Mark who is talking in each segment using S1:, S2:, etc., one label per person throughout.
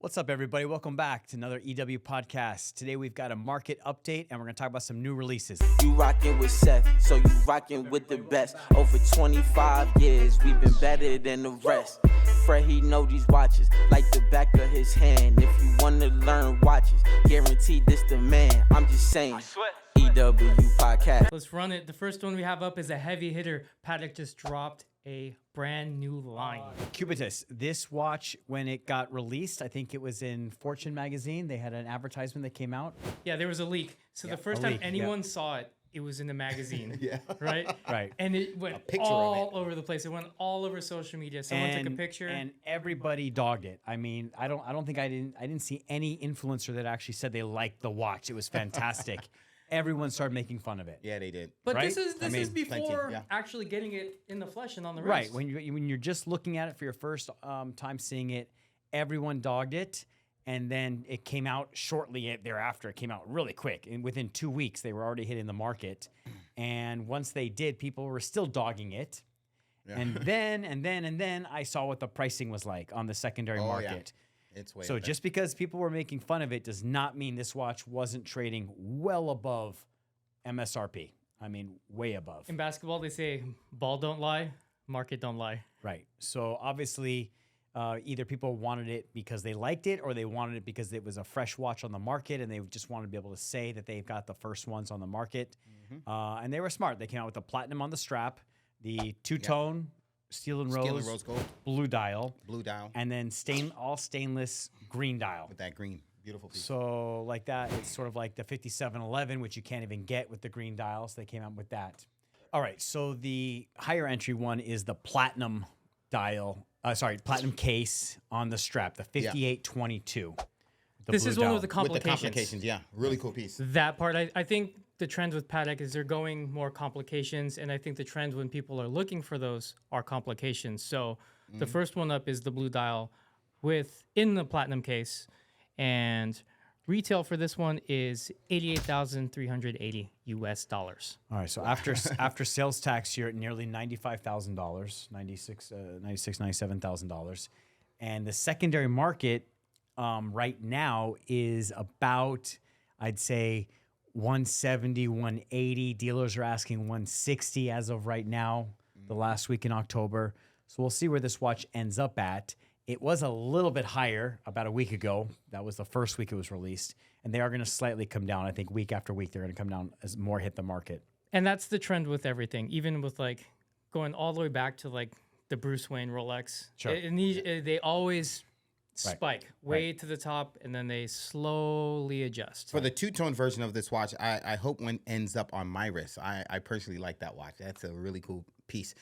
S1: What's up, everybody? Welcome back to another EW podcast. Today we've got a market update, and we're going to talk about some new releases.
S2: You rockin' with Seth, so you rockin' with the best. Over 25 years, we've been better than the rest. Fred, he know these watches like the back of his hand. If you wanna learn watches, guaranteed this the man. I'm just saying. EW podcast.
S3: Let's run it. The first one we have up is a heavy hitter. Patek just dropped a brand new line.
S1: Cubitus. This watch, when it got released, I think it was in Fortune magazine. They had an advertisement that came out.
S3: Yeah, there was a leak. So the first time anyone saw it, it was in the magazine. Right?
S1: Right.
S3: And it went all over the place. It went all over social media. Someone took a picture.
S1: And everybody dogged it. I mean, I didn't see any influencer that actually said they liked the watch. It was fantastic. Everyone started making fun of it.
S4: Yeah, they did.
S3: But
S1: right?
S3: this is before
S4: yeah.
S3: actually getting it in the flesh and on the wrist.
S1: Right. When you're just looking at it for your first time seeing it, everyone dogged it. And then it came out shortly thereafter. It came out really quick. And within 2 weeks, they were already hitting the market. And once they did, people were still dogging it. Yeah. And then I saw what the pricing was like on the secondary market.
S4: Yeah. It's way
S1: so just because people were making fun of it does not mean this watch wasn't trading well above MSRP. I mean, way above.
S3: In basketball, they say ball don't lie, market don't lie.
S1: Right. So obviously, either people wanted it because they liked it or they wanted it because it was a fresh watch on the market and they just wanted to be able to say that they've got the first ones on the market. And they were smart. They came out with the platinum on the strap, the two-tone steel and rose
S4: gold,
S1: blue dial,
S4: and
S1: then all stainless green dial.
S4: with that green, beautiful piece.
S1: So like that, it's sort of like the 5711, which you can't even get with the green dial. So they came out with that. All right. So the higher entry one is the platinum dial. Platinum case on the strap, the 5822.
S3: This is one with the complications.
S4: With the complications, yeah. Really cool piece.
S3: That part, I think the trend with Patek is they're going more complications, and I think the trend when people are looking for those are complications. So the first one up is the blue dial in the platinum case, and retail for this one is $88,380 US. All
S1: right, so after sales tax, you're at nearly $95,000, $97,000, and the secondary market right now is about, I'd say, 170, 180. Dealers are asking 160 as of right now, the last week in October. So we'll see where this watch ends up at. It was a little bit higher about a week ago. That was the first week it was released. And they are going to slightly come down. I think week after week, they're going to come down as more hit the market.
S3: And that's the trend with everything, even with like going all the way back to like the Bruce Wayne Rolex.
S1: Sure.
S3: They always spike way to the top, and then they slowly adjust.
S4: For the two-tone version of this watch, I hope one ends up on my wrist. I personally like that watch. That's a really cool piece.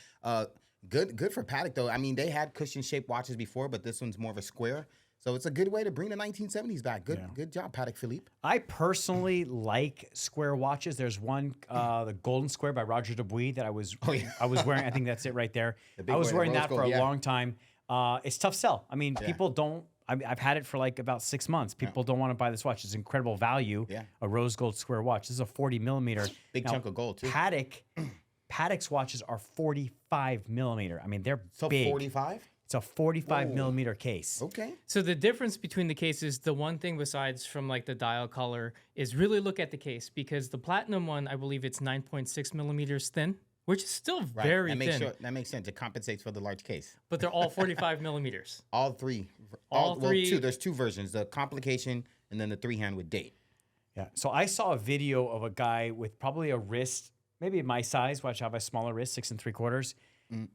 S4: Good for Patek, though. I mean, they had cushion-shaped watches before, but this one's more of a square. So it's a good way to bring the 1970s back. Good job, Patek Philippe.
S1: I personally like square watches. There's one, the Golden Square by Roger Dubuis that I was wearing. I think that's it right there. I was wearing that for a long time. It's tough sell. I mean, people don't. I've had it for like about 6 months. People don't want to buy this watch. It's incredible value. Yeah. A rose gold square watch. This is a 40 millimeter.
S4: Big chunk of gold too.
S1: Patek's watches are 45 millimeter. I mean, they're
S4: so
S1: big.
S4: 45.
S1: It's a 45 millimeter case.
S4: Okay.
S3: So the difference between the cases, the one thing besides from like the dial color, is really look at the case, because the platinum one, I believe it's 9.6 millimeters thin, which is still very thin.
S4: That makes sense. It compensates for the large case.
S3: But they're all 45 millimeters.
S4: All three. Two. There's two versions: the complication and then the three-hand with date.
S1: Yeah. So I saw a video of a guy with probably a wrist, maybe my size. Watch, I have a smaller wrist, 6 3/4,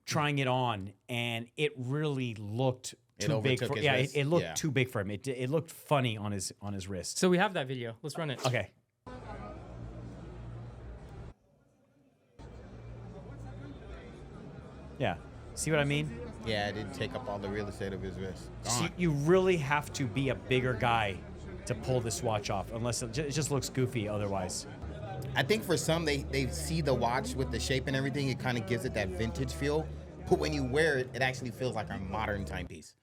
S1: trying it on, and it really looked too big for. Yeah, it looked too big for him. It looked funny on his wrist.
S3: So we have that video. Let's run it.
S1: Okay. Yeah. See what I mean?
S4: Yeah, it didn't take up all the real estate of his wrist.
S1: See, you really have to be a bigger guy to pull this watch off, unless it just looks goofy otherwise.
S4: I think for some, they see the watch with the shape and everything, it kind of gives it that vintage feel. But when you wear it, it actually feels like a modern timepiece.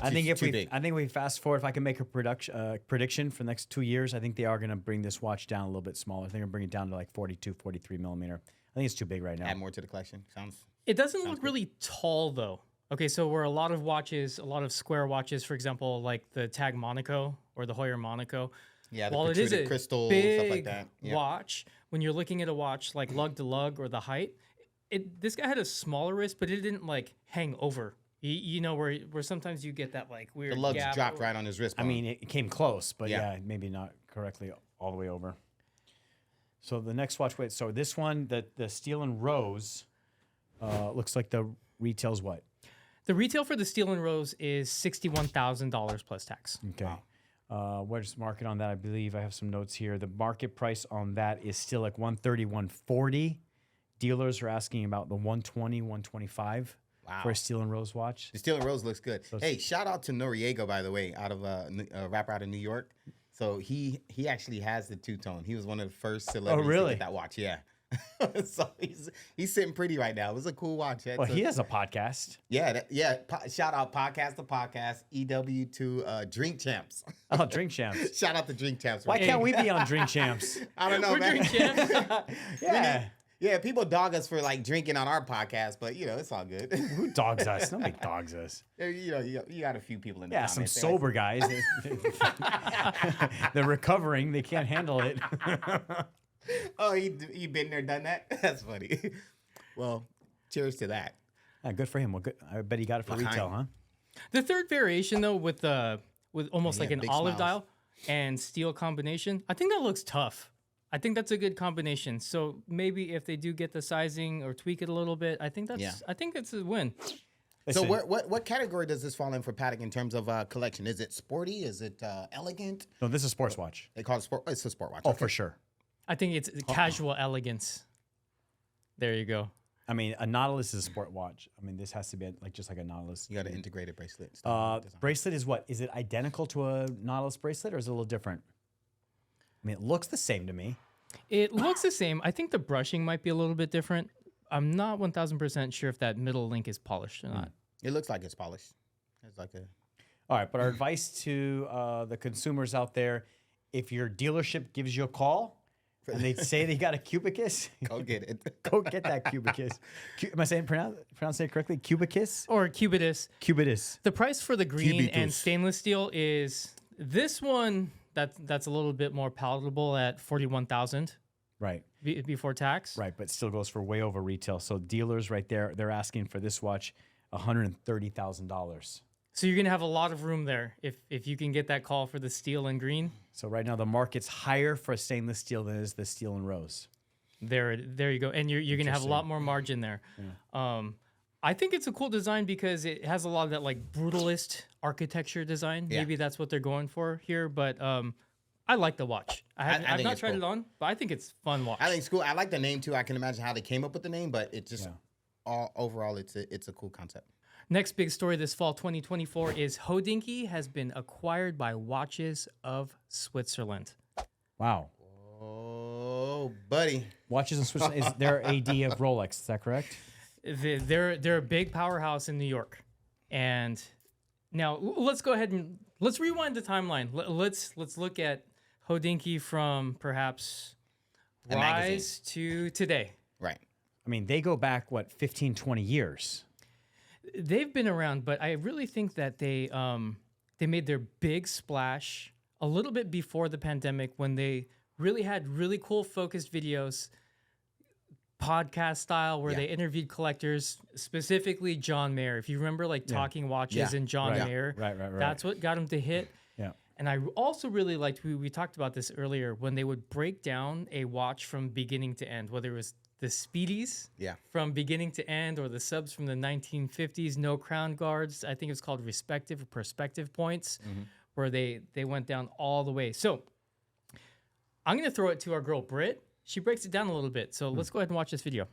S1: I think if we fast forward, if I can make a prediction for the next 2 years, I think they are going to bring this watch down a little bit smaller. I think they're going to bring it down to like 42, 43 millimeter. I think it's too big right now.
S4: Add more to the collection.
S3: It doesn't look really tall, though, Okay, so where a lot of watches, a lot of square watches, for example, like the Tag Monaco or the Heuer Monaco,
S4: Yeah, the
S3: while it is a
S4: protruded crystal,
S3: big
S4: stuff like that. Yeah.
S3: watch, when you're looking at a watch like lug to lug or the height, this guy had a smaller wrist, but it didn't like hang over. You know where sometimes you get that like weird
S4: The lugs
S3: gap.
S4: dropped right on his wrist.
S1: I mean, it came close, but
S4: Yeah.
S1: yeah, maybe not correctly all the way over. So the next watch, so this one, the Steel and Rose, looks like the retail's what?
S3: The retail for the Steel and Rose is $61,000 plus tax.
S1: Okay. Where's the market on that? I believe I have some notes here. The market price on that is still like 130, 140. Dealers are asking about the 120, 125 for a Steel and Rose watch.
S4: The Steel and Rose looks good. Hey, shout out to Noriega, by the way, out of a rapper out of New York. So he actually has the two-tone. He was one of the first celebrities to get that watch. Yeah. So he's sitting pretty right now. It was a cool watch.
S1: Well, he has a podcast.
S4: Yeah, shout out Podcast to Podcast, EW to Drink Champs.
S1: Oh, Drink Champs.
S4: Shout out to Drink Champs.
S1: Why can't we be on Drink Champs?
S4: I don't know,
S3: We're
S4: man.
S3: Drink Champs.
S1: Yeah.
S4: Yeah, people dog us for like drinking on our podcast, but you know, it's all good.
S1: Who dogs us? Nobody dogs us.
S4: You know, you got a few people in the
S1: Yeah, some
S4: comments.
S1: sober guys. They're recovering. They can't handle it.
S4: Oh, he been there, done that? That's funny. Well, cheers to that.
S1: Good for him. Well, good. I bet he got it for retail, huh?
S3: The third variation though, with almost like an
S4: big
S3: olive
S4: smiles.
S3: dial and steel combination, I think that looks tough. I think that's a good combination. So maybe if they do get the sizing or tweak it a little bit, I think it's a win.
S1: Listen,
S4: So what category does this fall in for Patek in terms of collection? Is it sporty? Is it elegant?
S1: no, this is a sports watch.
S4: They call it sport. It's a sport watch.
S1: Oh,
S4: Okay.
S1: for sure.
S3: I think it's casual elegance. There you go.
S1: I mean, a Nautilus is a sport watch. I mean, this has to be just like a Nautilus.
S4: You got an integrated bracelet. Design.
S1: Bracelet is what? Is it identical to a Nautilus bracelet or is it a little different? I mean, it looks the same to me.
S3: It looks the same. I think the brushing might be a little bit different. I'm not 1,000% sure if that middle link is polished or not.
S4: It looks like it's polished. It's like a.
S1: All right, but our advice to the consumers out there, if your dealership gives you a call and they say they got a Cubicus,
S4: Go get it.
S1: go get that Cubicus. Am I saying pronouncing it correctly? Cubicus?
S3: Or Cubitus.
S1: Cubitus.
S3: The price for the green and
S4: Cubitus.
S3: stainless steel is this one that's a little bit more palatable at 41,000
S1: Right.
S3: before tax.
S1: Right, but still goes for way over retail. So dealers right there, they're asking for this watch $130,000.
S3: So you're gonna have a lot of room there if you can get that call for the steel and green.
S1: So right now the market's higher for stainless steel than it is the Steel and Rose.
S3: There you go, and you're gonna have a lot more margin there. I think it's a cool design because it has a lot of that like brutalist architecture design.
S4: Yeah.
S3: Maybe that's what they're going for here, but I like the watch. I've
S4: think
S3: not
S4: it's
S3: tried
S4: cool.
S3: it on, but I think it's fun watch.
S4: I think it's cool. I like the name too. I can imagine how they came up with the name, but it just overall, it's a cool concept.
S3: Next big story this fall 2024 is Hodinkee has been acquired by Watches of Switzerland.
S1: Wow.
S4: Oh, buddy.
S1: Watches in Switzerland is their AD of Rolex, is that correct?
S3: They're a big powerhouse in New York. And now let's go ahead and let's rewind the timeline. Let's look at Hodinkee from perhaps
S4: A magazine.
S3: rise to today.
S4: Right.
S1: I mean, they go back, 15, 20 years.
S3: They've been around, but I really think that they made their big splash a little bit before the pandemic when they really had really cool focused videos, podcast style, where they interviewed collectors, specifically John Mayer. If you remember, like Talking Watches and John Mayer,
S1: Right.
S3: that's what got him to hit.
S1: Yeah.
S3: And I also really liked, we talked about this earlier, when they would break down a watch from beginning to end, whether it was the Speedies from beginning to end or the subs from the 1950s, no crown guards. I think it was called respective or perspective points, where they went down all the way. So I'm going to throw it to our girl, Britt. She breaks it down a little bit. So let's go ahead and watch this video.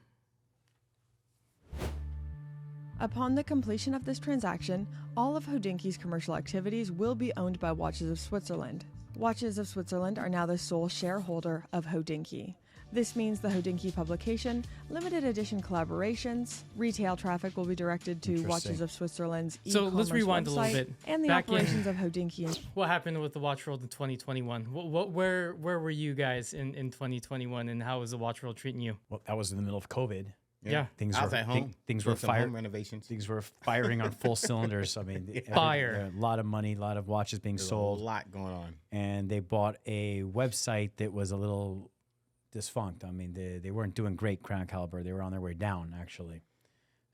S5: Upon the completion of this transaction, all of Hodinkee's commercial activities will be owned by Watches of Switzerland. Watches of Switzerland are now the sole shareholder of Hodinkee. This means the Hodinkee publication, limited edition collaborations, retail traffic will be directed to Watches of Switzerland's
S3: So
S5: e-commerce
S3: let's rewind a
S5: website
S3: little bit.
S5: and the
S3: Back in-
S5: operations of Hodinkee.
S3: What happened with the watch world in 2021? Where were you guys in 2021, and how was the watch world treating you?
S1: Well, that was in the middle of COVID.
S3: Yeah.
S1: Things
S4: I was
S1: were
S4: at home.
S1: things
S4: doing
S1: were
S4: some home
S1: firing.
S4: renovations.
S1: Things were firing on full cylinders. I mean,
S3: Fire.
S1: a lot of money, a lot of watches being
S4: There's
S1: sold,
S4: a lot going on.
S1: and they bought a website that was a little defunct. I mean, they weren't doing great, Crown Caliber. They were on their way down, actually.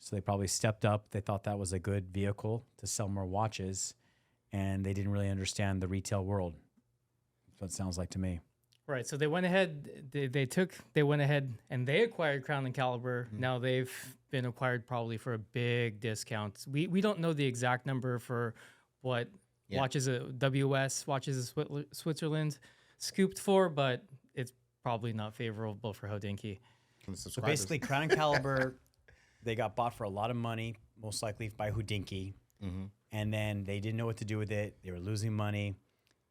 S1: So they probably stepped up. They thought that was a good vehicle to sell more watches, and they didn't really understand the retail world. That's what it sounds like to me.
S3: Right. So they went ahead. They went ahead and they acquired Crown and Caliber. Now they've been acquired probably for a big discount. We don't know the exact number for what watches WS watches of Switzerland scooped for, but it's probably not favorable for Hodinkee.
S1: So basically, Crown and Caliber, they got bought for a lot of money, most likely by Hodinkee, and then they didn't know what to do with it. They were losing money.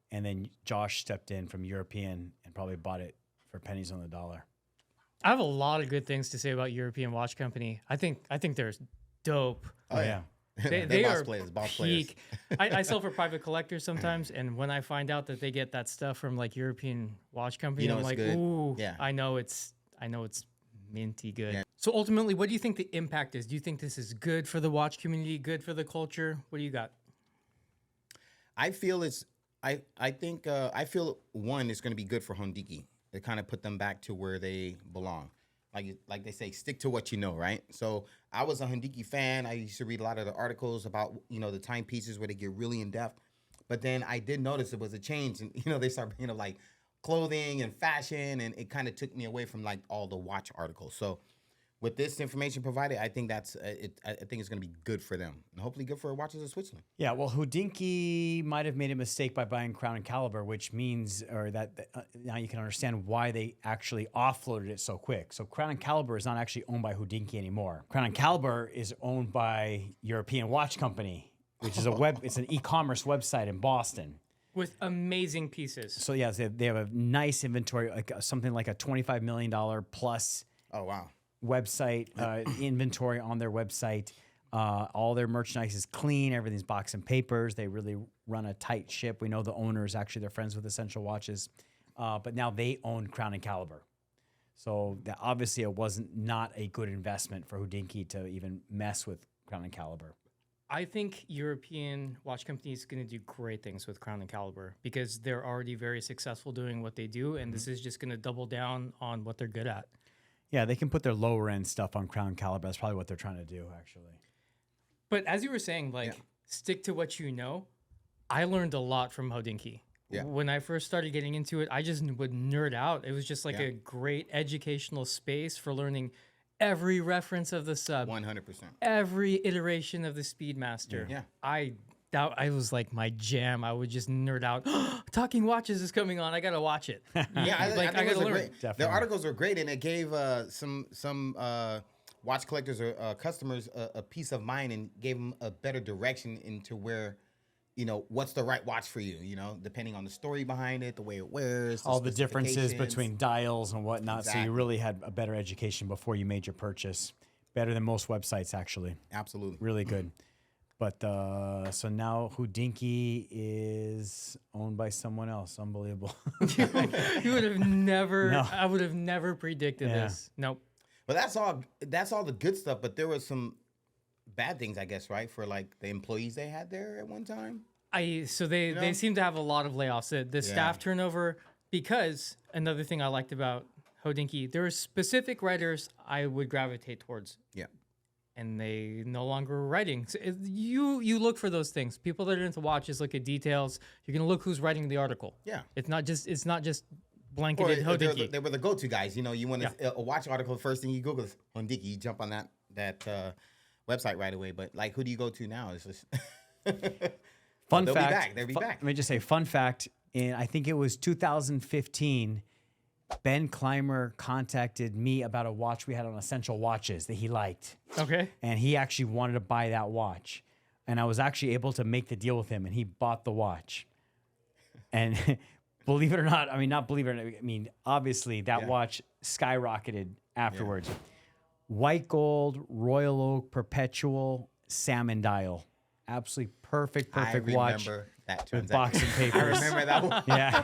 S1: And then Josh stepped in from European and probably bought it for pennies on the dollar.
S3: I have a lot of good things to say about European Watch Company. I think they're dope.
S1: Oh, yeah.
S3: They
S4: boss
S3: are
S4: players, boss
S3: peak. I sell for private collectors sometimes, and when I find out that they get that stuff from like European Watch Company,
S4: You know
S3: I'm
S4: it's
S3: like,
S4: good.
S3: ooh,
S4: Yeah.
S3: I know it's minty good.
S4: Yeah.
S3: So ultimately, what do you think the impact is? Do you think this is good for the watch community, good for the culture? What do you got?
S4: I feel I feel one is going to be good for Hodinkee. To kind of put them back to where they belong. Like they say, stick to what you know, right? So I was a Hodinkee fan. I used to read a lot of the articles about, the timepieces where they get really in depth. But then I did notice it was a change, and they start bringing up like clothing and fashion, and it kind of took me away from like all the watch articles. So with this information provided, I think that's I think it's going to be good for them, and hopefully good for Watches of Switzerland.
S1: Yeah, well, Hodinkee might have made a mistake by buying Crown and Caliber, which means, or that now you can understand why they actually offloaded it so quick. So Crown and Caliber is not actually owned by Hodinkee anymore. Crown and Caliber is owned by European Watch Company, which is it's an e-commerce website in Boston.
S3: With amazing pieces.
S1: So yeah, they have a nice inventory, like something like a $25 million plus.
S4: Oh wow.
S1: Website inventory on their website. All their merchandise is clean. Everything's boxed in papers. They really run a tight ship. We know the owners, actually, they're friends with Essential Watches. But now they own Crown and Caliber. So obviously it wasn't not a good investment for Hodinkee to even mess with Crown and Caliber.
S3: I think European watch companies going to do great things with Crown and Caliber because they're already very successful doing what they do, and this is just going to double down on what they're good at.
S1: Yeah, they can put their lower end stuff on Crown Caliber. That's probably what they're trying to do, actually.
S3: But as you were saying, stick to what you know. I learned a lot from Hodinkee.
S4: Yeah.
S3: When I first started getting into it, I just would nerd out. It was just like a great educational space for learning every reference of the sub,
S4: 100%.
S3: every iteration of the Speedmaster.
S4: Yeah.
S3: I was like my jam. I would just nerd out. Talking Watches is coming on. I gotta watch it.
S4: Yeah, I think
S3: gotta
S4: it was
S3: learn.
S4: great. The articles were great, and it gave some watch collectors or customers a peace of mind and gave them a better direction into where, what's the right watch for you. Depending on the story behind it, the way it wears,
S1: All the differences
S4: specifications.
S1: between dials and whatnot. So
S4: Exactly.
S1: you really had a better education before you made your purchase. Better than most websites, actually.
S4: Absolutely.
S1: Really good. But so now Hodinkee is owned by someone else. Unbelievable.
S3: You would have never.
S1: No.
S3: I would have never predicted
S1: Yeah.
S3: this. Nope.
S4: But that's all the good stuff. But there was some bad things, I guess, right? For like the employees they had there at one time.
S3: So they seem to have a lot of layoffs. The staff
S4: Yeah.
S3: turnover, because another thing I liked about Hodinkee, there are specific writers I would gravitate towards.
S4: Yeah.
S3: And they no longer are writing. So you look for those things. People that are into watches look at details. You're gonna look who's writing the article.
S4: Yeah.
S3: It's not just
S4: Or
S3: blanketed Hodinkee.
S4: they were the go-to guys. You want a watch article, the first thing you Google is Hodinkee. You jump on that website right away. But like, who do you go to now? It's just
S1: Fun
S4: they'll
S1: fact.
S4: They'll be back.
S1: Let me just say, fun fact. I think it was 2015. Ben Clymer contacted me about a watch we had on Essential Watches that he liked.
S3: Okay.
S1: And he actually wanted to buy that watch. And I was actually able to make the deal with him, and he bought the watch. And believe it or not, not believe it or not, obviously that watch skyrocketed afterwards. White gold, Royal Oak, Perpetual, salmon dial. Absolutely perfect watch.
S4: that
S1: with
S4: transaction.
S1: boxing
S4: I
S1: papers.
S4: remember that one.
S1: Yeah.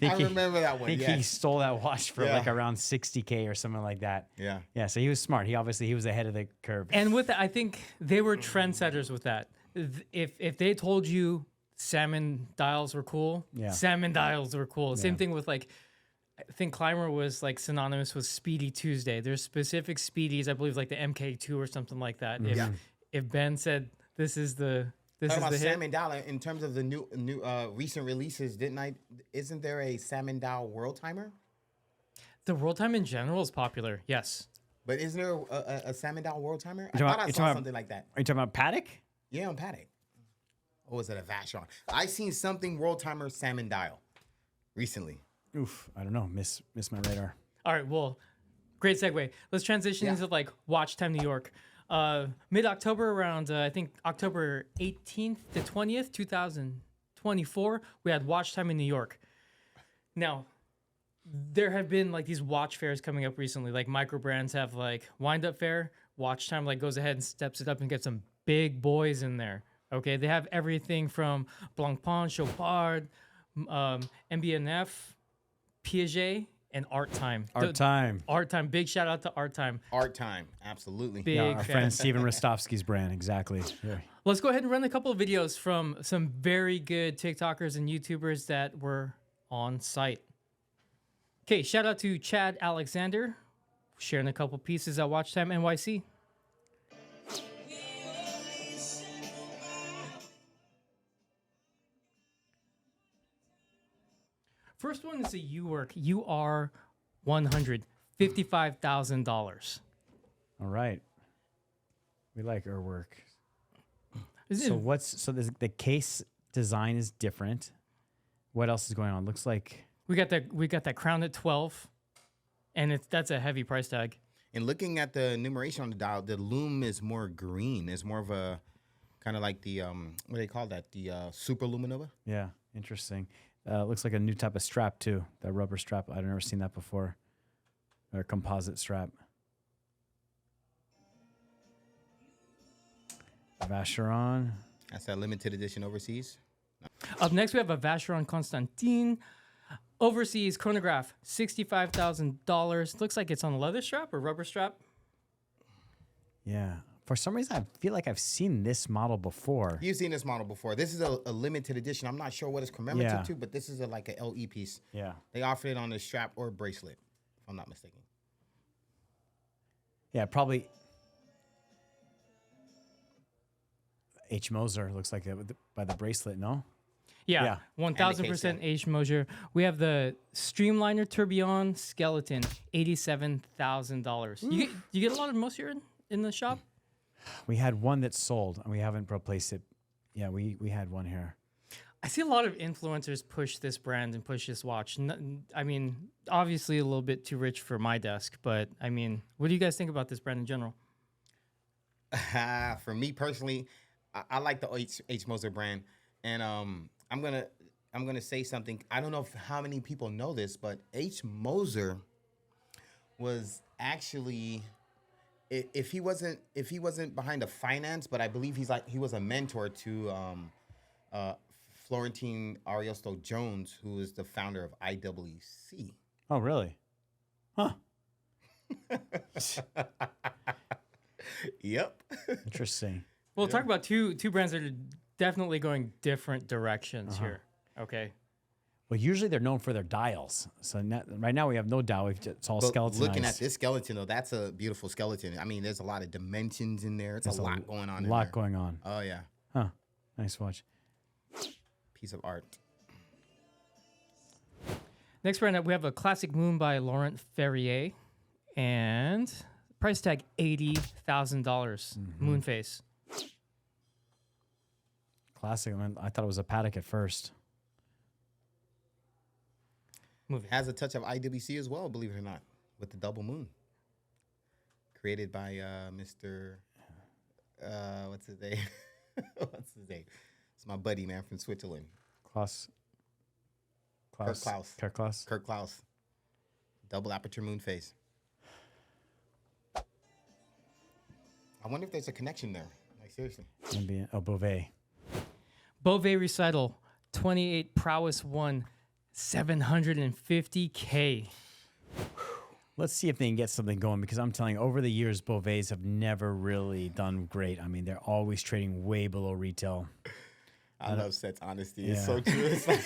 S4: I remember that
S1: I
S4: one.
S1: think he
S4: Yes.
S1: stole that watch for
S4: Yeah.
S1: like around 60K or something like that.
S4: Yeah.
S1: Yeah, so he was smart. He was ahead of the curve.
S3: And with that, I think they were trendsetters with that. If they told you salmon dials were cool,
S1: Yeah.
S3: salmon dials were cool. Same
S1: Yeah.
S3: thing with like, I think Climber was like synonymous with Speedy Tuesday. There's specific Speedies, I believe, like the MK2 or something like that. If Ben said this is the
S4: Talking about
S3: hit,
S4: salmon dial in terms of the new recent releases, isn't there a salmon dial world timer?
S3: the world time in general is popular. Yes.
S4: But isn't there a salmon dial world timer? I
S1: talking
S4: thought
S1: about-
S4: I
S1: you're
S4: saw
S1: talking about-
S4: something like that.
S1: Are you talking about Patek?
S4: Yeah, on Patek. Or was it a Vacheron? I seen something world timer salmon dial recently.
S1: Oof, I don't know. Miss my radar.
S3: All right. Well, great segue. Let's transition into like Watch Time New York. Mid-October, around I think October 18th to 20th, 2024, we had Watch Time in New York. Now, there have been like these watch fairs coming up recently. Like micro brands have like Wind Up Fair. Watch Time like goes ahead and steps it up and gets some big boys in there. Okay, they have everything from Blancpain, Chopard, MBNF, Piaget, and Art Time.
S1: Art Time.
S3: Art Time. Big shout out to Art Time.
S4: Art time, absolutely.
S3: Big
S1: Yeah, our
S3: fan.
S1: friend Steven Rostovsky's brand. Exactly. Yeah.
S3: Let's go ahead and run a couple of videos from some very good TikTokers and YouTubers that were on site. Okay, shout out to Chad Alexander, sharing a couple pieces at Watch Time NYC. First one is a U-Work UR 100, $55,000.
S1: All right. We like our work.
S3: This
S1: So
S3: is-
S1: the case design is different. What else is going on? Looks like
S3: we got that crown at 12, and that's a heavy price tag.
S4: And looking at the numeration on the dial, the lume is more green. It's more of a kind of like the what do they call that? The super luminova.
S1: yeah, interesting. Looks like a new type of strap too. That rubber strap. I've never seen that before. Or composite strap. Vacheron.
S4: That's that limited edition overseas.
S3: Up next, we have a Vacheron Constantin. Overseas chronograph, $65,000. Looks like it's on a leather strap or rubber strap.
S1: Yeah. For some reason, I feel like I've seen this model before.
S4: You've seen this model before. This is a limited edition. I'm not sure what it's commemorative
S1: Yeah.
S4: to, but this is like a LE piece.
S1: Yeah.
S4: They offered it on a strap or bracelet, if I'm not mistaken.
S1: Yeah, probably. H. Moser looks like it by the bracelet, no?
S3: Yeah,
S1: Yeah.
S3: 1,000% H Mosier. We have the Streamliner Tourbillon Skeleton, $87,000. You get a lot of Mosier in the shop?
S1: We had one that sold, and we haven't replaced it. Yeah, we had one here.
S3: I see a lot of influencers push this brand and push this watch. I mean, obviously a little bit too rich for my desk, but I mean, what do you guys think about this brand in general?
S4: For me personally, I like the H. Moser brand, and I'm gonna say something. I don't know how many people know this, but H. Moser was actually, if he wasn't behind the finance, but I believe he was a mentor to Florentine Ariosto Jones, who is the founder of IWC.
S1: Oh, really? Huh.
S4: Yep.
S1: Interesting.
S3: We'll talk about two brands that are definitely going different directions here. Okay.
S1: Well, usually they're known for their dials. So right now we have no dial. It's all
S4: But
S1: skeletonized.
S4: looking at this skeleton, though, that's a beautiful skeleton. I mean, there's a lot of dimensions in there. It's
S1: There's
S4: a lot going on.
S1: A
S4: in
S1: lot
S4: there.
S1: going on.
S4: Oh yeah,
S1: Huh. Nice watch.
S4: piece of art.
S3: Next brand up, we have a Classic Moon by Laurent Ferrier, and price tag $80,000. Moon face.
S1: Classic. I thought it was a Patek at first.
S3: Movie.
S4: Has a touch of IWC as well, believe it or not, with the double moon. Created by Mr. What's his name? What's his name? It's my buddy, man, from Switzerland.
S1: Klaus.
S4: Klaus.
S1: Kirk Klaus.
S4: Kirk Klaus. Double aperture moon face. I wonder if there's a connection there. Like, seriously.
S1: Beauvais.
S3: Beauvais recital, 28 Prowess 1, 750K.
S1: Let's see if they can get something going, because I'm telling you, over the years, Beauvais have never really done great. I mean, they're always trading way below retail.
S4: I love Seth's honesty.
S1: Yeah.
S4: It's so true. It's like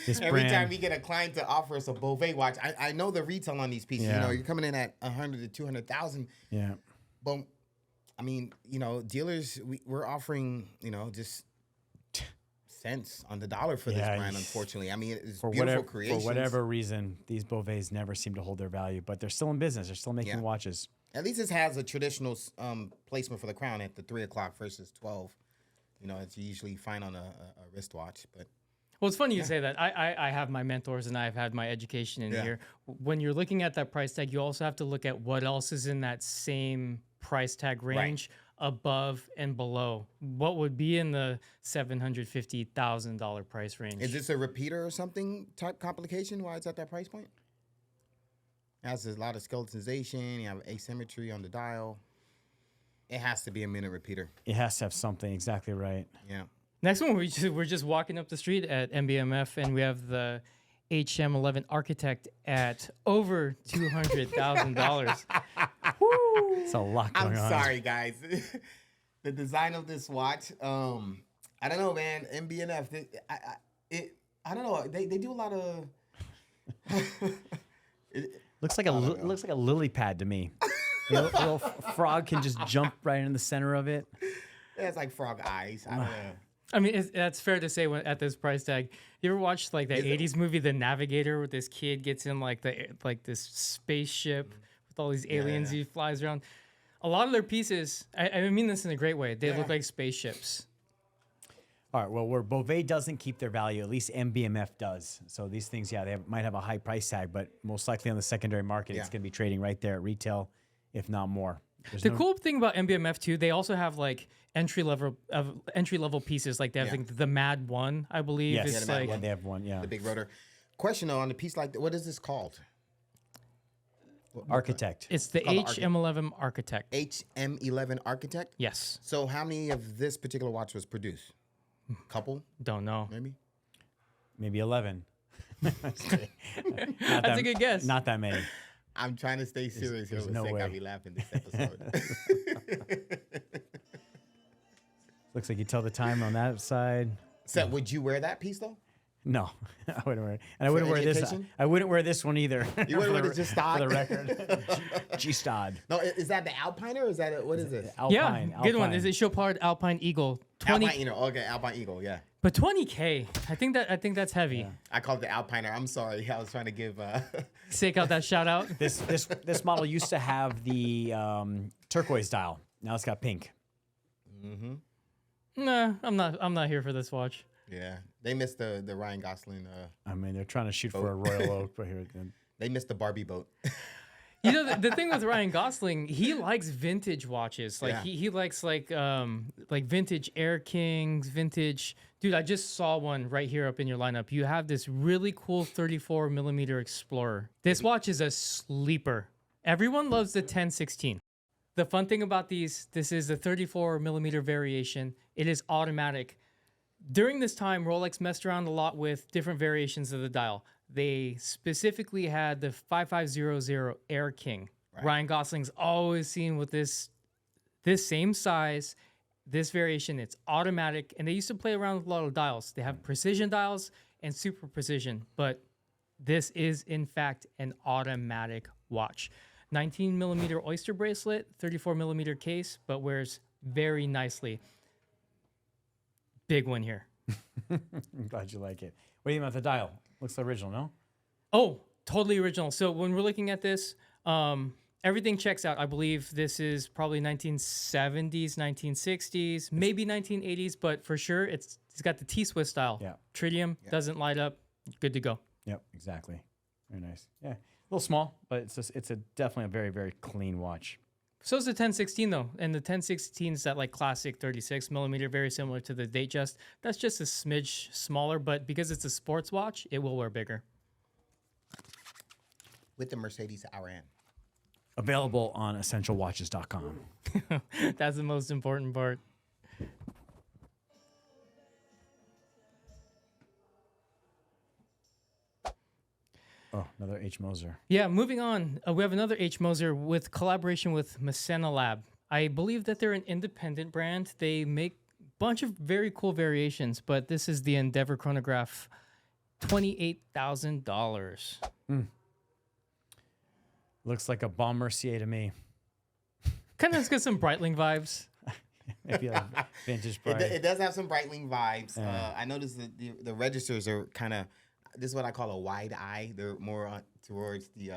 S1: This
S4: every
S1: brand-
S4: time we get a client to offer us a Beauvais watch, I know the retail on these pieces.
S1: Yeah.
S4: You know, you're coming in at 100 to 200,000.
S1: Yeah.
S4: But I mean, you know, dealers, we're offering, you know, just cents on the dollar for this
S1: Yeah,
S4: brand. Unfortunately, I mean, it's
S1: For
S4: beautiful
S1: whatever,
S4: creations.
S1: for whatever reason, these Beauvais never seem to hold their value, but they're still in business. They're still making
S4: Yeah.
S1: watches.
S4: At least it has a traditional placement for the crown at the 3 o'clock versus 12. You know, it's usually fine on a wristwatch, but
S3: Well, it's funny you say that. I have my mentors and I've had my education in
S4: Yeah.
S3: here. When you're looking at that price tag, you also have to look at what else is in that same price tag range above and below. What would be in the $750,000 price range?
S4: is this a repeater or something type complication? Why it's at that price point? It has a lot of skeletonization. You have asymmetry on the dial. It has to be a minute repeater.
S1: It has to have something. Exactly right.
S4: Yeah.
S3: Next one, we're just walking up the street at MBMF and we have the HM11 Architect at over $200,000.
S1: It's a lot
S4: I'm
S1: going on.
S4: sorry, guys. The design of this watch, I don't know, man. MBNF, I don't know. They do a lot of.
S1: Looks like looks like a lily pad to me. A little frog can just jump right in the center of it.
S4: It's like frog eyes. I don't know.
S3: I mean, that's fair to say at this price tag. You ever watched like that '80s movie, The Navigator, where this kid gets in like this spaceship with all these aliens he flies around? A lot of their pieces, I mean this in a great way. They look like spaceships.
S1: All right. Well, where Beauvais doesn't keep their value, at least MBMF does. So these things, they might have a high price tag, but most likely on the secondary market, it's going to be trading right there at retail, if not more.
S3: The cool thing about MBMF too, they also have like entry level pieces. Like they have like, the Mad One, I believe.
S1: Yes,
S3: It's
S4: the Mad
S3: like
S4: One.
S1: they have one. Yeah.
S4: The big rotor. Question though, on a piece like that, what is this called?
S1: Architect.
S3: it's the
S4: called the
S3: HM11 Architect.
S4: HM11 Architect?
S3: Yes,
S4: So how many of this particular watch was produced? Couple,
S3: don't know.
S4: maybe?
S1: Maybe 11.
S3: That's a good guess.
S1: Not that many.
S4: I'm trying to stay serious here.
S1: there's no
S4: Got
S1: way.
S4: me laughing this episode.
S1: Looks like you tell the time on that side.
S4: Seth, would you wear that piece though?
S1: No, I wouldn't wear it. And I wouldn't wear this.
S4: education?
S1: I wouldn't wear this one either.
S4: You wouldn't wear the Gestad?
S1: For the record. G-Stod.
S4: No, is that the Alpine or is that what is this?
S1: Alpine.
S3: Yeah, good one.
S1: Alpine.
S3: Is it Chopard Alpine Eagle? 20,
S4: Alpine Eagle. Okay, Alpine Eagle. Yeah,
S3: but 20K. I think that's heavy.
S4: I called it the Alpiner. I'm sorry. I was trying to give.
S3: Stake out that shout out.
S1: This model used to have the turquoise dial. Now it's got pink.
S3: Nah, I'm not here for this watch.
S4: Yeah, they missed the Ryan Gosling.
S1: I mean, they're trying to shoot for a Royal Oak, but here.
S4: They missed the Barbie boat.
S3: You know, the thing with Ryan Gosling, he likes vintage watches. Like
S4: Yeah.
S3: he likes like vintage Air Kings, vintage. Dude, I just saw one right here up in your lineup. You have this really cool 34 millimeter Explorer. This watch is a sleeper. Everyone loves the 1016. The fun thing about this is the 34 millimeter variation. It is automatic. During this time, Rolex messed around a lot with different variations of the dial. They specifically had the 5500 Air King.
S4: Right.
S3: Ryan Gosling's always seen with this same size, this variation. It's automatic, and they used to play around with a lot of dials. They have precision dials and super precision, but this is in fact an automatic watch. 19 millimeter oyster bracelet, 34 millimeter case, but wears very nicely. Big one here.
S1: I'm glad you like it. What do you think about the dial? Looks original, no?
S3: Oh, totally original. So when we're looking at this, everything checks out. I believe this is probably 1970s, 1960s, maybe 1980s, but for sure it's got the T-Swiss style.
S1: Yeah.
S3: Tritium, doesn't light up, good to go.
S1: Yep, exactly. Very nice. Yeah, a little small, but it's definitely a very, very clean watch.
S3: So is the 1016 though, and the 1016 is that like classic 36 millimeter, very similar to the Datejust. That's just a smidge smaller, but because it's a sports watch, it will wear bigger.
S4: With the Mercedes RN.
S1: Available on essentialwatches.com.
S3: That's the most important part.
S1: Oh, another H. Moser.
S3: Yeah, moving on. We have another H. Moser with collaboration with Masena Lab. I believe that they're an independent brand. They make a bunch of very cool variations, but this is the Endeavor chronograph, $28,000.
S1: Looks like a Bon Mercier to me.
S3: Kind of got some Breitling vibes.
S1: Maybe like vintage Bright.
S4: It does have some Breitling vibes. I noticed that the registers are kind of, this is what I call a wide eye. They're more towards the...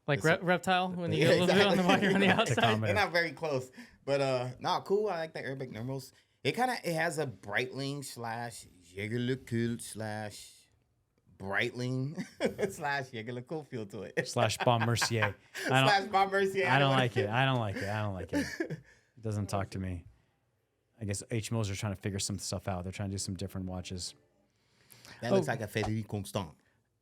S3: Like
S4: This-
S3: reptile, when you get a little bit on the wire on the outside.
S4: They're not very close. But, cool. I like the Arabic numerals. It has a Breitling / Jägerle-Kult / Breitling / Jägerle-Kult feel to it.
S1: / Bon Mercier.
S4: / Bon Mercier.
S1: I don't like it. I don't like it. It doesn't talk to me. I guess H. Moser's trying to figure some stuff out. They're trying to do some different watches.
S4: That looks like a Frédéric Constant.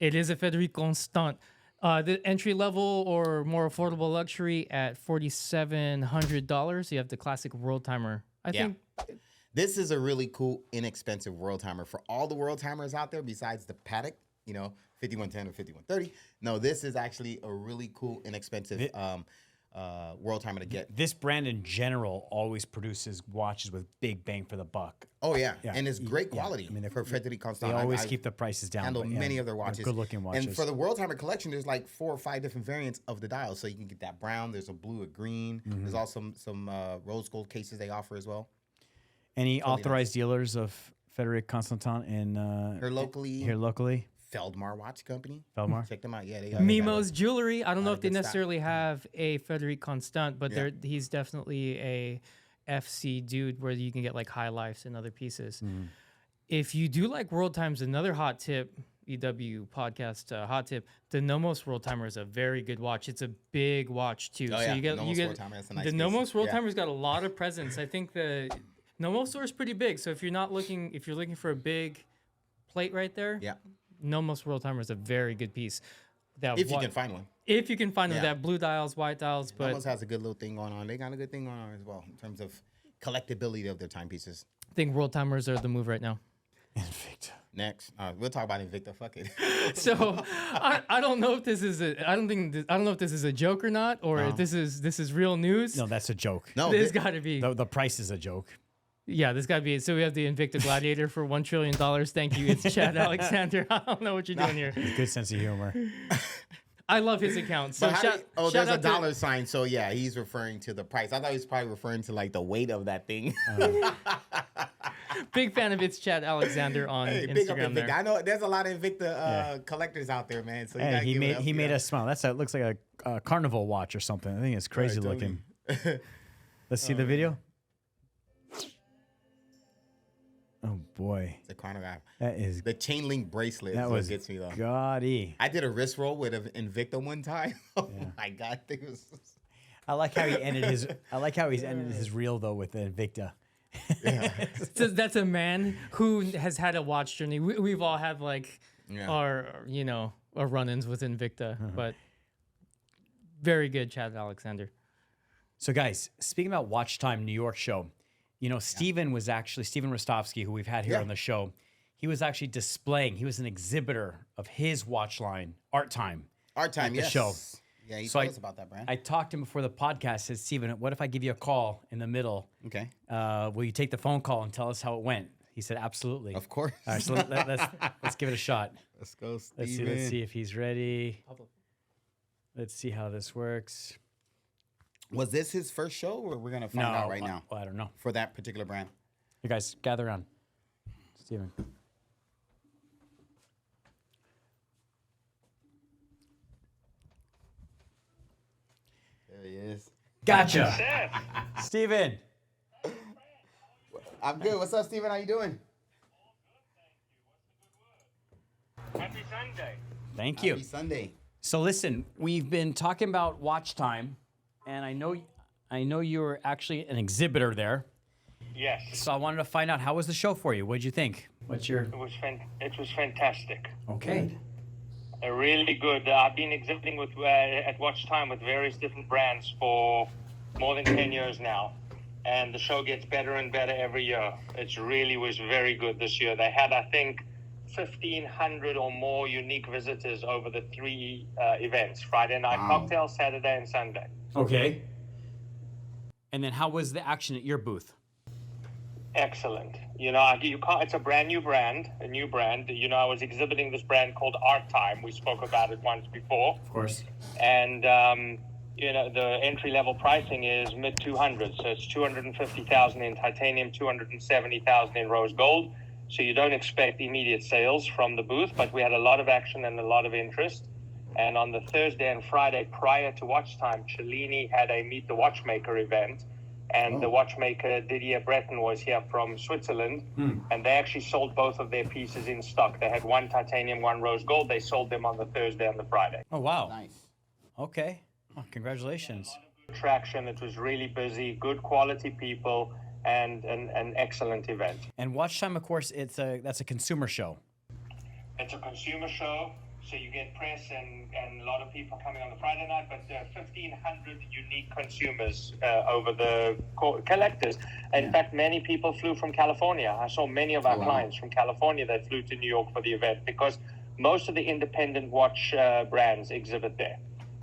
S3: It is a Frédéric Constant. The entry level or more affordable luxury at $4,700. You have the classic world timer. I think
S4: This is a really cool, inexpensive world timer. For all the world timers out there, besides the Patek, 5110 or 5130. No, this is actually a really cool, inexpensive world timer to get.
S1: This brand in general always produces watches with big bang for the buck.
S4: Oh, yeah.
S1: Yeah.
S4: And it's great quality.
S1: I mean,
S4: for Frédéric Constant.
S1: They always
S4: I've
S1: keep the prices down.
S4: handled
S1: but yeah,
S4: many of their
S1: they're
S4: watches.
S1: good-looking watches.
S4: And for the world timer collection, there's like 4 or 5 different variants of the dial. So you can get that brown. There's a blue, a green. There's also some rose gold cases they offer as well.
S1: Any authorized dealers of Frédéric Constantin in
S4: Here locally.
S1: Here locally?
S4: Feldmar Watch Company.
S1: Feldmar?
S4: Check them out. Yeah, they
S3: Mimo's Jewelry. I don't know
S4: lot
S3: if they
S4: of good
S3: necessarily have a Frédéric Constant, but
S4: Yeah.
S3: he's definitely a FC dude where you can get like high lifes and other pieces. If you do like world times, another hot tip, EW podcast hot tip, the Nomos world timer is a very good watch. It's a big watch too.
S4: Oh,
S3: so
S4: yeah.
S3: you get
S4: Nomos world timer, that's a nice
S3: the
S4: piece.
S3: Nomos world
S4: Yeah.
S3: timer's got a lot of presence. I think the Nomos store is pretty big. So if you're looking for a big plate right there,
S4: Yeah.
S3: Nomos world timer is a very good piece. That
S4: If you can find one.
S3: if you can find them,
S4: Yeah.
S3: that blue dials, white dials, but
S4: Almost has a good little thing going on. They got a good thing going on as well in terms of collectability of their timepieces.
S3: I think world timers are the move right now.
S1: Invicta.
S4: Next, we'll talk about Invicta. Fuck it.
S3: So I don't know if this is I don't know if this is a joke or not, or if this is real news.
S1: No, that's a joke.
S4: No,
S3: This got to be.
S1: The price is a joke.
S3: Yeah, this got to be it. So we have the Invicta Gladiator for $1 trillion. Thank you. It's Chad Alexander. I don't know what you're doing here.
S1: Good sense of humor.
S3: I love his account. So
S4: But
S3: shout
S4: there's a
S3: out to-
S4: dollar sign. So yeah, he's referring to the price. I thought he was probably referring to like the weight of that thing.
S3: Big fan of It's Chad Alexander on
S4: Hey, big up
S3: Instagram
S4: Invicta.
S3: there.
S4: I know there's a lot of Invicta collectors out there, man. So you
S1: Hey,
S4: gotta
S1: he
S4: give it
S1: made
S4: up,
S1: he
S4: you
S1: made
S4: know?
S1: us smile. That looks like a carnival watch or something. I think it's crazy
S4: Right,
S1: looking. Let's see the video. Oh boy,
S4: It's a chronograph.
S1: that is
S4: The chain link bracelet is
S1: that
S4: what
S1: was
S4: gets me though.
S1: gaudy.
S4: I did a wrist roll with an Invicta one time. Oh my god, it was.
S1: I like how he ended his. I like how he's ended his reel though with the Invicta.
S3: So that's a man who has had a watch journey. We've all had like
S4: Yeah.
S3: our run-ins with Invicta, but very good, Chad Alexander.
S1: So guys, speaking about Watch Time New York show, Steven Rostovsky, who we've had here
S4: Yeah.
S1: on the show, he was actually displaying. He was an exhibitor of his watch line, Art Time.
S4: Art time,
S1: the
S4: yes.
S1: show.
S4: Yeah, he
S1: So
S4: told us about that, brand.
S1: I talked to him before the podcast. Said, Steven, what if I give you a call in the middle?
S4: Okay.
S1: Will you take the phone call and tell us how it went? He said, absolutely.
S4: Of course.
S1: All right, so let's give it a shot.
S4: Let's go,
S1: Let's
S4: Steven.
S1: see if he's ready. Let's see how this works.
S4: Was this his first show, or we're gonna find out right now
S1: Well, I don't know.
S4: for that particular brand?
S1: You guys gather around. Steven.
S4: There he is.
S1: Gotcha. Steven.
S4: I'm good. What's up, Steven? How you doing?
S6: Happy Sunday.
S1: Thank you.
S4: Happy Sunday.
S1: So listen, we've been talking about Watch Time, and I know you're actually an exhibitor there.
S6: Yes,
S1: So I wanted to find out, how was the show for you? What'd you think? What's your
S6: it was fantastic.
S1: okay?
S6: Really good. I've been exhibiting with at Watch Time with various different brands for more than 10 years now, and the show gets better and better every year. It really was very good this year. They had, I think, 1,500 or more unique visitors over the three events: Friday night cocktail, Saturday, and Sunday.
S1: Okay. And then how was the action at your booth?
S6: Excellent. You know, you can't, it's a brand new brand, a new brand. You know, I was exhibiting this brand called Art Time. We spoke about it once before.
S1: Of course.
S6: And, you know, the entry-level pricing is mid-200s. So it's $250,000 in titanium, $270,000 in rose gold. So you don't expect immediate sales from the booth, but we had a lot of action and a lot of interest. And on the Thursday and Friday prior to watch time, Cellini had a Meet the Watchmaker event. And the watchmaker Didier Breton was here from Switzerland, and they actually sold both of their pieces in stock. They had one titanium, one rose gold. They sold them on the Thursday and the Friday.
S1: Oh, wow.
S4: Nice.
S1: Okay. Well, congratulations.
S6: Traction. It was really busy, good quality people, and an excellent event.
S1: And Watch Time, of course, that's a consumer show.
S6: It's a consumer show, so you get press and a lot of people coming on the Friday night, but 1,500 unique consumers over the collectors. In fact, many people flew from California. I saw many of our clients from California that flew to New York for the event because most of the independent watch brands exhibit there.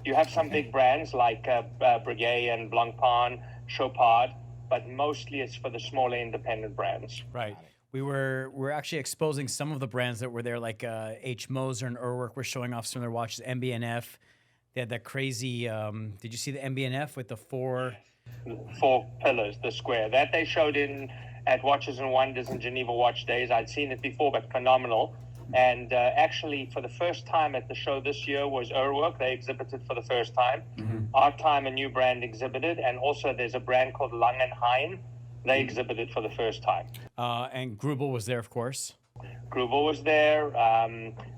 S6: You have some big brands like Breguet and Blancpain, Chopard, but mostly it's for the smaller independent brands.
S1: Right. We're actually exposing some of the brands that were there, like H. Moser and Urwerk were showing off some of their watches. MB&F, they had that crazy. Did you see the MB&F with the four
S6: pillars, the square that they showed at Watches and Wonders in Geneva Watch Days? I'd seen it before, but phenomenal. And actually, for the first time at the show this year was Urwerk. They exhibited for the first time. Art Time, a new brand, exhibited, and also there's a brand called Langenhain. They exhibited for the first time.
S1: And Grubel was there, of course.
S6: Grubel was there.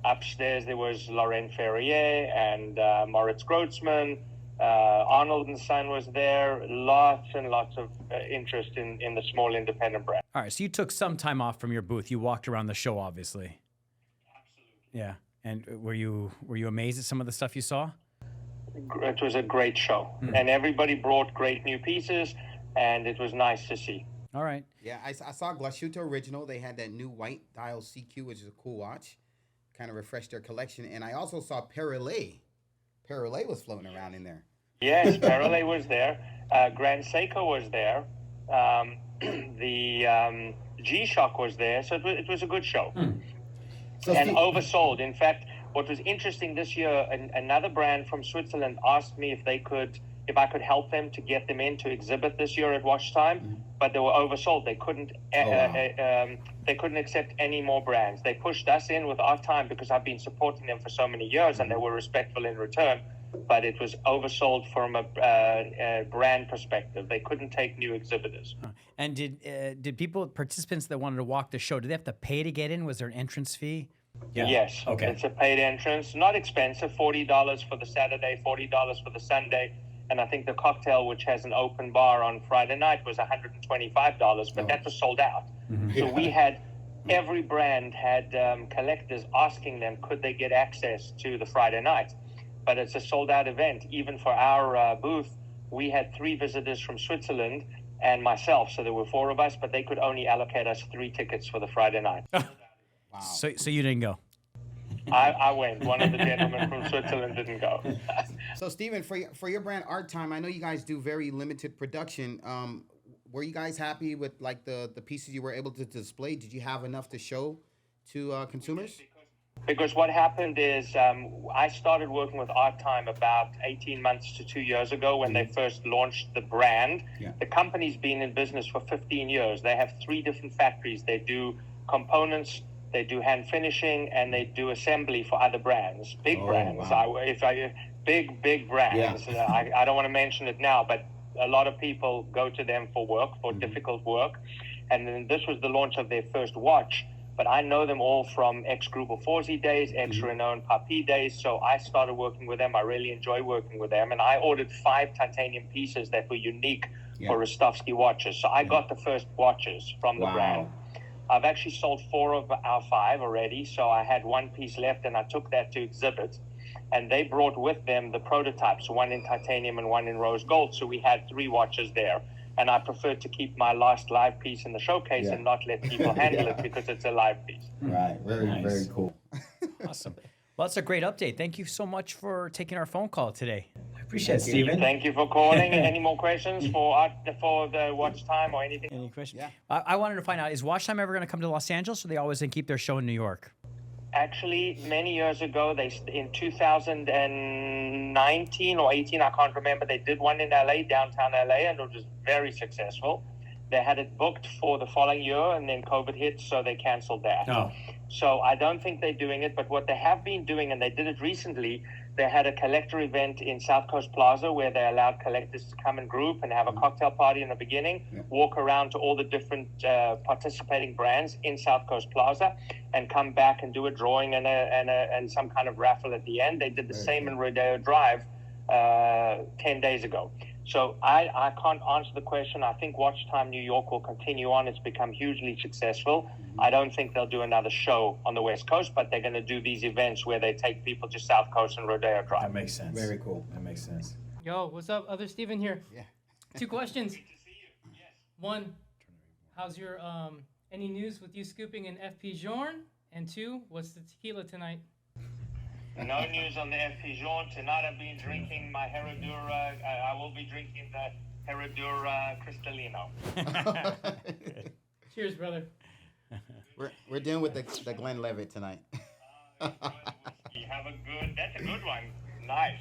S6: Upstairs, there was Laurent Ferrier and Moritz Grotzmann. Arnold & Son was there. Lots and lots of interest in the small independent brand.
S1: All right, so you took some time off from your booth. You walked around the show, obviously. Absolutely. Yeah. And were you amazed at some of the stuff you saw?
S6: It was a great show. And everybody brought great new pieces. And it was nice to see.
S1: All right.
S4: Yeah, I saw Glashütte Original. They had that new white dial CQ, which is a cool watch. Kind of refreshed their collection. And I also saw Perollet. Perollet was floating around in there.
S6: Yes, Perollet was there. Grand Seiko was there. The G-Shock was there. So it was a good show.
S4: So
S6: and
S4: Steve,
S6: oversold. In fact, what was interesting this year, another brand from Switzerland asked me if I could help them to get them in to exhibit this year at Watch Time, but they were oversold. They couldn't accept any more brands. They pushed us in with Art Time because I've been supporting them for so many years, and they were respectful in return. But it was oversold from a brand perspective. They couldn't take new exhibitors.
S1: And did participants that wanted to walk the show, did they have to pay to get in? Was there an entrance fee?
S6: Yeah. Yes. Okay. It's a paid entrance, not expensive. $40 for the Saturday, $40 for the Sunday. And I think the cocktail, which has an open bar on Friday night, was $125, but that was sold out. So we had, every brand had collectors asking them, could they get access to the Friday night? But it's a sold out event. Even for our booth, we had 3 visitors from Switzerland and myself. So there were 4 of us, but they could only allocate us 3 tickets for the Friday night.
S1: Wow. So you didn't go?
S6: I went. One of the gentlemen from Switzerland didn't go.
S4: So, Stephen, for your brand Art Time, I know you guys do very limited production. Were you guys happy with like the pieces you were able to display? Did you have enough to show to consumers?
S6: Because what happened is I started working with Art Time about 18 months to 2 years ago when they first launched the brand. Yeah. The company's been in business for 15 years. They have 3 different factories. They do components, they do hand finishing, and they do assembly for other brands, big brands. Wow. Big brands. Yeah. I don't want to mention it now, but a lot of people go to them for work, for difficult work. And then this was the launch of their first watch. But I know them all from ex-Gruber Forsey days, ex-Renault and Papi days. So I started working with them. I really enjoy working with them. And I ordered 5 titanium pieces that were unique for Rostovsky watches. So I got the first watches from the brand. I've actually sold 4 of our 5 already. So I had 1 piece left and I took that to exhibit. And they brought with them the prototypes, 1 in titanium and 1 in rose gold. So we had 3 watches there. and I prefer to keep my last live piece in the showcase and not let people handle it because it's a live piece.
S4: Right. Very,
S1: Nice.
S4: very cool.
S1: Awesome. Well, that's a great update. Thank you so much for taking our phone call today. I appreciate it, Steven.
S6: Thank you for calling. Any more questions for the watch time or anything?
S1: Any questions?
S4: Yeah.
S1: I wanted to find out, is Watch Time ever going to come to Los Angeles, or they always going to keep their show in New York?
S6: Actually, many years ago, in 2019 or 18, I can't remember, they did one in LA, downtown LA, and it was very successful. They had it booked for the following year, and then COVID hit, so they canceled that.
S1: Oh.
S6: So I don't think they're doing it, but what they have been doing, and they did it recently, they had a collector event in South Coast Plaza where they allowed collectors to come in group and have a cocktail party in the beginning, walk around to all the different participating brands in South Coast Plaza, and come back and do a drawing and some kind of raffle at the end. They did the same in Rodeo Drive 10 days ago. So I can't answer the question. I think Watch Time New York will continue on. It's become hugely successful. I don't think they'll do another show on the West Coast, but they're going to do these events where they take people to South Coast and Rodeo Drive.
S1: That makes sense.
S4: Very cool.
S1: That makes sense.
S3: Yo, what's up, other Steven here?
S4: Yeah.
S3: 2 questions. One, how's your any news with you scooping in FP Journe? And 2, what's the tequila tonight?
S6: No news on the FP Journe. Tonight I've been drinking my Herradura. I will be drinking the Herradura Cristalino.
S3: Cheers, brother.
S4: We're dealing with the Glenlivet tonight.
S6: That's a good one. Nice.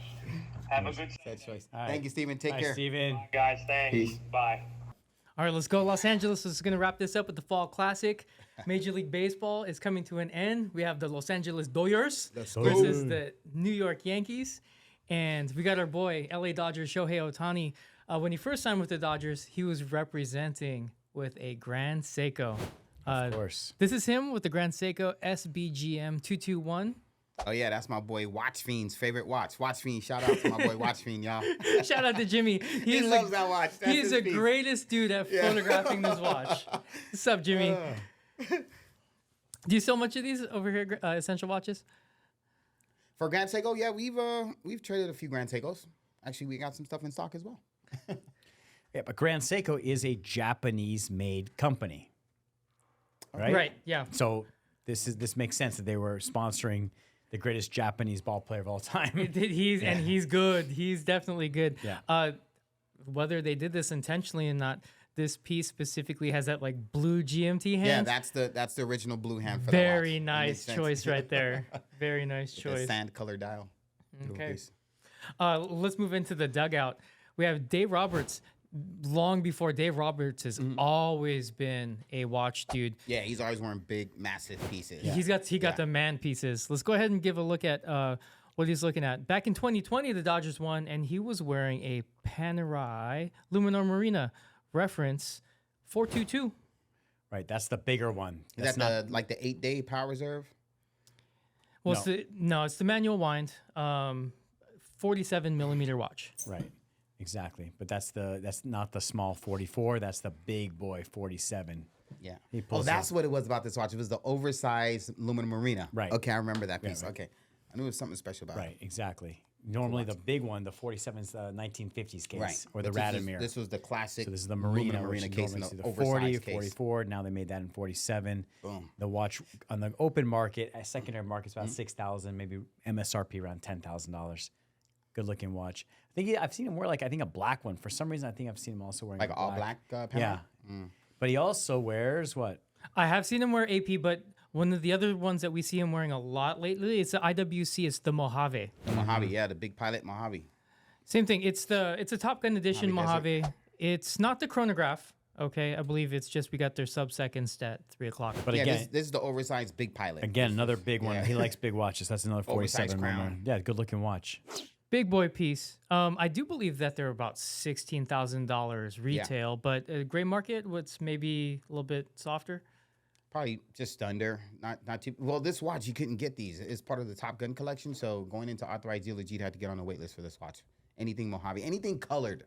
S6: Have a good
S4: Good choice.
S1: All right.
S4: Thank you, Steven. Take
S1: Bye,
S4: care.
S1: Steven.
S6: guys. Thanks.
S4: Peace.
S6: Bye.
S3: All right, let's go Los Angeles. Let's going to wrap this up with the Fall Classic. Major League Baseball is coming to an end. We have the Los Angeles Dodgers versus the New York Yankees. And we got our boy, LA Dodgers Shohei Ohtani. When he first signed with the Dodgers, he was representing with a Grand Seiko.
S1: Of course.
S3: This is him with the Grand Seiko SBGM 221.
S4: Oh, yeah, that's my boy Watch Fiend's favorite watch. Watch Fiend, shout out to my boy Watch Fiend, y'all.
S3: Shout out to Jimmy.
S4: He loves that watch. That's
S3: He's
S4: his
S3: the
S4: piece.
S3: greatest dude at photographing this watch. What's up, Jimmy? Do you sell much of these over here, Essential Watches?
S4: For Grand Seiko, yeah, we've traded a few Grand Seikos. Actually, we got some stuff in stock as well.
S1: Yeah, but Grand Seiko is a Japanese-made company, right?
S3: Right, yeah.
S1: So this makes sense that they were sponsoring the greatest Japanese ball player of all time.
S3: And he's good. He's definitely good.
S1: Yeah.
S3: Whether they did this intentionally or not, this piece specifically has that like blue GMT hand.
S4: Yeah, that's the original blue hand for
S3: Very
S4: the watch.
S3: nice
S4: Makes sense.
S3: choice right there. Very nice
S4: The
S3: choice.
S4: sand color dial. Little
S3: Okay.
S4: piece.
S3: Let's move into the dugout. We have Dave Roberts. Long before Dave Roberts has always been a watch dude.
S4: Yeah, he's always wearing big, massive pieces.
S3: He got the man pieces. Let's go ahead and give a look at what he's looking at. Back in 2020, the Dodgers won, and he was wearing a Panerai Luminor Marina reference 422.
S1: Right, that's the bigger one.
S4: Is
S1: That's
S4: that like the 8-day power reserve?
S3: Well, it's the manual wind, 47 millimeter watch.
S1: right. Exactly. But that's not the small 44. That's the big boy 47.
S4: Yeah.
S1: He
S4: Oh,
S1: pulls
S4: that's what it was about this watch. It was the oversized aluminum marina.
S1: Right.
S4: Okay, I remember that piece.
S1: right.
S4: Okay. I knew it was something special about it.
S1: Right, exactly. Normally the big one, the 47 is the 1950s case,
S4: Right.
S1: or the
S4: But
S1: Radomir.
S4: this was the classic
S1: So this is the
S4: aluminum
S1: Marina, which
S4: marina
S1: is
S4: case in
S1: normally
S4: the
S1: the
S4: oversized
S1: 40,
S4: case.
S1: 44. Now they made that in 47.
S4: Boom.
S1: The watch on the open market, at secondary market, is about $6,000, maybe MSRP around $10,000. Good looking watch. I think I've seen him wear I think a black one. For some reason, I think I've seen him also wearing
S4: Like
S1: a
S4: an all black panel?
S1: Yeah. But he also wears what?
S3: I have seen him wear AP, but one of the other ones that we see him wearing a lot lately, it's the IWC. It's the Mojave.
S4: The Mojave, yeah, the big pilot Mojave.
S3: Same thing. It's a Top Gun edition
S4: Mojave
S3: Mojave. It's not the chronograph. Okay, I believe it's just we got their sub-seconds at 3 o'clock.
S1: But
S4: Yeah,
S1: again,
S4: this is the oversized big pilot.
S1: again, another big one.
S4: Yeah.
S1: He likes big watches. That's another 47
S4: Oversized
S1: millimeter.
S4: crown.
S1: Yeah, good looking watch.
S3: Big boy piece. I do believe that they're about $16,000 retail, but gray market, what's maybe a little bit softer.
S4: Probably just under, not too. Well, this watch you couldn't get these. It's part of the Top Gun collection. So going into authorized dealers, you'd have to get on a wait list for this watch. Anything Mojave, anything colored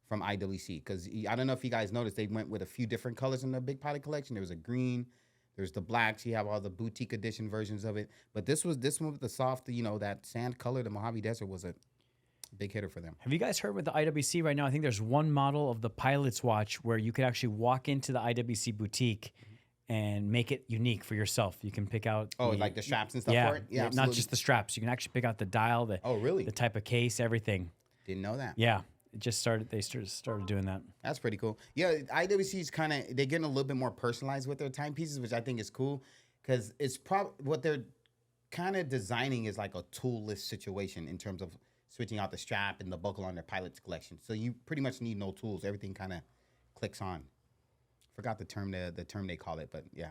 S4: from IWC, because I don't know if you guys noticed, they went with a few different colors in the Big Pilot collection. There was a green, there's the blacks. You have all the boutique edition versions of it. But this one with the soft, that sand color, the Mojave Desert was Big hitter for them.
S1: Have you guys heard with the IWC right now? I think there's one model of the pilot's watch where you could actually walk into the IWC boutique and make it unique for yourself. You can pick out
S4: Like the straps and stuff
S1: yeah,
S4: for it?
S1: not
S4: absolutely.
S1: just the straps. You can actually pick out the dial,
S4: really?
S1: the type of case, everything.
S4: Didn't know that.
S1: Yeah, it just started. They started doing that.
S4: That's pretty cool. Yeah, IWC is kind of, they're getting a little bit more personalized with their timepieces, which I think is cool because it's what they're kind of designing is like a toolless situation in terms of switching out the strap and the buckle on their pilot's collection. So you pretty much need no tools. Everything kind of clicks on. Forgot the term they call it, but yeah.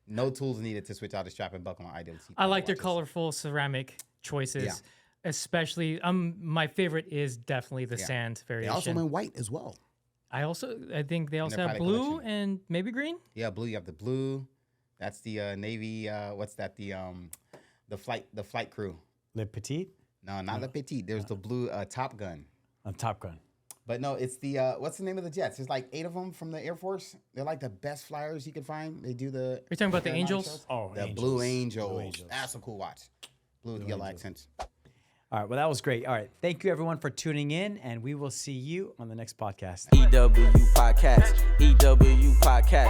S4: No tools needed to switch out the strap and buckle on IWC.
S3: I like their colorful ceramic choices.
S4: Yeah.
S3: Especially, my favorite is definitely the sand
S4: They
S3: variation.
S4: also went white as well.
S3: I think they also
S4: their
S3: have
S4: Patek
S3: blue
S4: collection.
S3: and maybe green.
S4: Yeah, blue. You have the blue. That's the Navy. What's that? The flight crew.
S1: Le Petit
S4: No, not the Petite. There's the blue Top Gun.
S1: on Top Gun.
S4: But no, it's the what's the name of the jets? There's like 8 of them from the Air Force. They're like the best flyers you can find. They do the.
S3: You're talking about the
S4: airline
S3: Angels?
S4: shows.
S1: Oh,
S4: the
S1: Angels.
S4: Blue Angels.
S1: Blue Angels.
S4: That's a cool watch. Blue with yellow accents.
S1: All right, well, that was great. All right, thank you everyone for tuning in, and we will see you on the next podcast.
S2: EW Podcast. EW Podcast.